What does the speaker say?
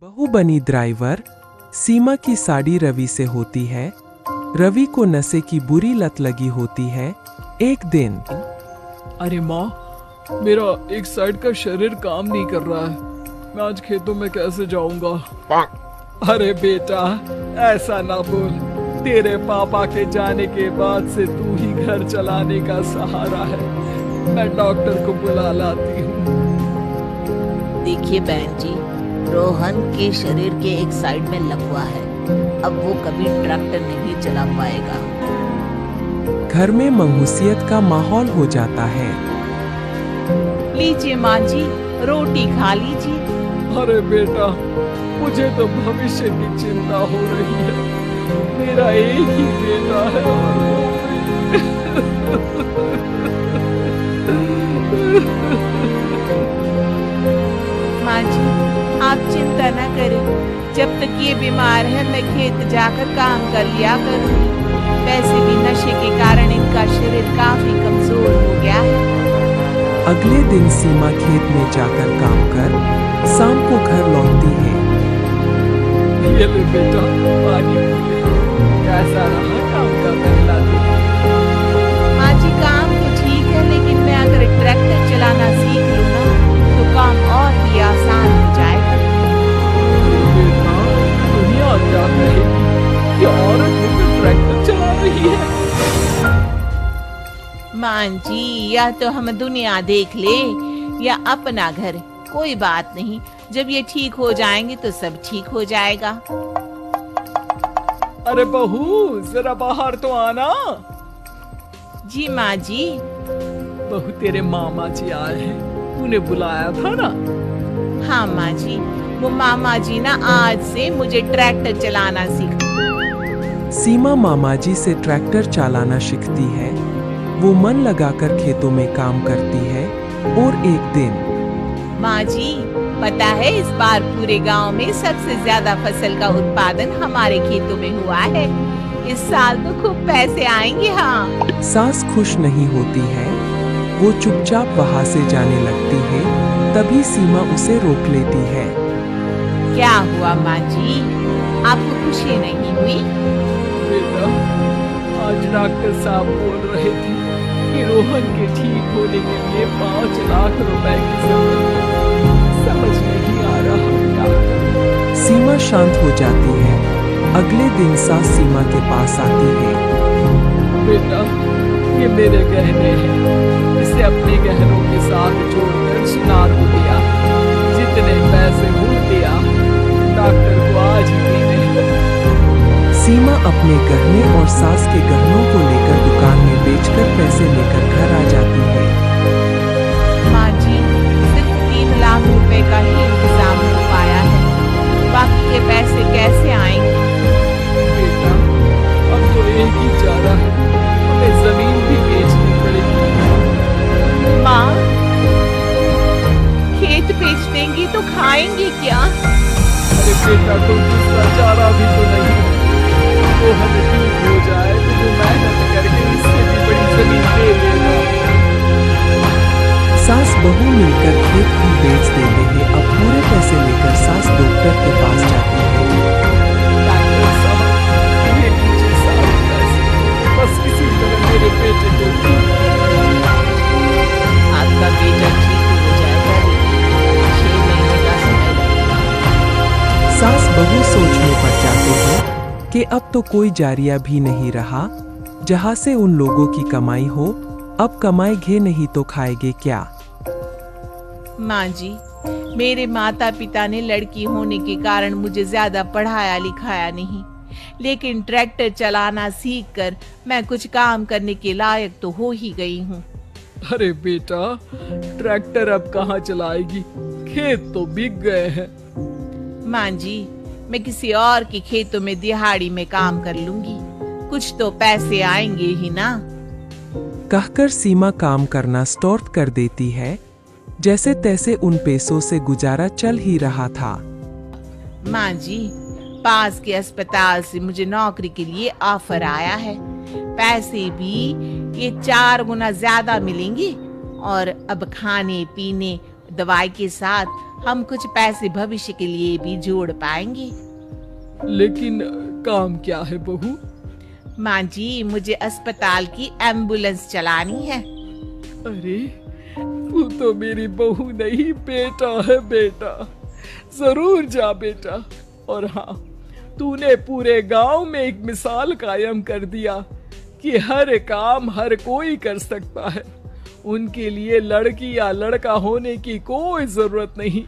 बहू बनी ड्राइवर। सीमा की साड़ी रवि से होती है। रवि को नशे की बुरी लत लगी होती है। एक दिन अरे माँ, मेरा एक साइड का शरीर काम नहीं कर रहा है। मैं आज खेतों में कैसे जाऊंगा? अरे बेटा, ऐसा ना बोल। तेरे पापा के जाने के बाद से तू ही घर चलाने का सहारा है। मैं डॉक्टर को बुला लाती हूँ। देखिए बहन जी, रोहन के शरीर के एक साइड में लकवा है। अब वो कभी ट्रैक्टर नहीं चला पाएगा। घर में मंहूसियत का माहौल हो जाता है। लीजिए माँ जी, रोटी खा लीजिए। अरे बेटा, मुझे तो भविष्य की चिंता हो रही है। मेरा एक ही बेटा है और माँ जी, आप चिंता न करें। जब तक ये बीमार है मैं खेत जाकर काम कर लिया करूँगी। वैसे भी नशे के कारण इनका शरीर काफी कमजोर हो गया है। अगले दिन सीमा खेत में जाकर काम कर शाम को घर लौटती है। ये ले बेटा, पानी पी ले। कैसा रहा काम का पहला दिन? माँ जी, काम तो ठीक है, लेकिन मैं अगर ट्रैक्टर चलाना सीख लूँ ना तो काम और भी आसान हो जाएगा। बेटा, दुनिया क्या कहेगी कि औरत होकर ट्रैक्टर चला रही है? माँ जी, या तो हम दुनिया देख ले या अपना घर, कोई बात नहीं। जब ये ठीक हो जाएंगे तो सब ठीक हो जाएगा। अरे बहू, जरा बाहर तो आना। जी माँ जी। बहू, तेरे मामा जी आए हैं। तूने बुलाया था ना? हाँ माँ जी, वो मामा जी ना आज से मुझे ट्रैक्टर चलाना सिखा। सीमा मामा जी से ट्रैक्टर चलाना सीखती है। वो मन लगाकर खेतों में काम करती है। और एक दिन माँ जी, पता है इस बार पूरे गांव में सबसे ज्यादा फसल का उत्पादन हमारे खेतों में हुआ है। इस साल तो खूब पैसे आएंगे। हाँ। सास खुश नहीं होती है। वो चुपचाप वहाँ से जाने लगती है। तभी सीमा उसे रोक लेती है। क्या हुआ माँ जी, आपको खुशी नहीं हुई? बेटा, आज डॉक्टर साहब बोल रहे थे कि रोहन के ठीक होने के लिए 5 लाख रुपए की जरूरत है। समझ नहीं आ रहा क्या करूं। सीमा शांत हो जाती है। अगले दिन सास सीमा के पास आती है। बेटा, ये मेरे गहने हैं। इसे अपने गहनों के साथ जोड़कर सुनार को दिया। जितने पैसे हो दिया, डॉक्टर को आज ही देने हैं। सीमा अपने गहने और सास के गहनों को लेकर दुकान में बेचकर पैसे लेकर घर आ जाती है। माँ जी, सिर्फ 3 लाख रुपए का ही इंतजाम हो पाया है। बाकी के पैसे कैसे आएंगे? बेटा, अब तो एक ही चारा है, हमें जमीन भी बेचनी पड़ेगी। माँ, खेत बेच देंगी तो खाएंगे क्या? अरे बेटा, तो दूसरा चारा भी तो नहीं। वो हमें ठीक हो जाए तो जो मेहनत करके इससे भी बड़ी जमीन दे देगा। सास बहू मिलकर खेत भी बेच देते हैं। अब पूरे पैसे लेकर सास डॉक्टर के पास जाती है। डॉक्टर साहब, ये लीजिए सारे पैसे। बस किसी तरह मेरे बेटे को ठीक करिए। आपका बेटा ठीक हो जाएगा, लेकिन 6 महीने का समय लगेगा। सास बहू सोचने पड़ जाते हैं कि अब तो कोई जारिया भी नहीं रहा जहाँ से उन लोगों की कमाई हो। अब कमाएंगे नहीं तो खाएंगे क्या? माँ जी, मेरे माता पिता ने लड़की होने के कारण मुझे ज्यादा पढ़ाया लिखाया नहीं, लेकिन ट्रैक्टर चलाना सीखकर मैं कुछ काम करने के लायक तो हो ही गई हूँ। अरे बेटा, ट्रैक्टर अब कहाँ चलाएगी? खेत तो बिक गए हैं। माँ जी, मैं किसी और के खेतों में दिहाड़ी में काम कर लूंगी। कुछ तो पैसे आएंगे ही ना। कहकर सीमा काम करना स्टार्ट कर देती है। जैसे तैसे उन पैसों से गुजारा चल ही रहा था। माँ जी, पास के अस्पताल से मुझे नौकरी के लिए ऑफर आया है। पैसे भी ये 4 गुना ज्यादा मिलेंगे और अब खाने पीने दवाई के साथ हम कुछ पैसे भविष्य के लिए भी जोड़ पाएंगे। लेकिन काम क्या है बहू? माँ जी, मुझे अस्पताल की एम्बुलेंस चलानी है। अरे तू तो मेरी बहू नहीं, बेटा है बेटा। जरूर जा बेटा। और हाँ, तूने पूरे गांव में एक मिसाल कायम कर दिया कि हर काम हर कोई कर सकता है। उनके लिए लड़की या लड़का होने की कोई जरूरत नहीं।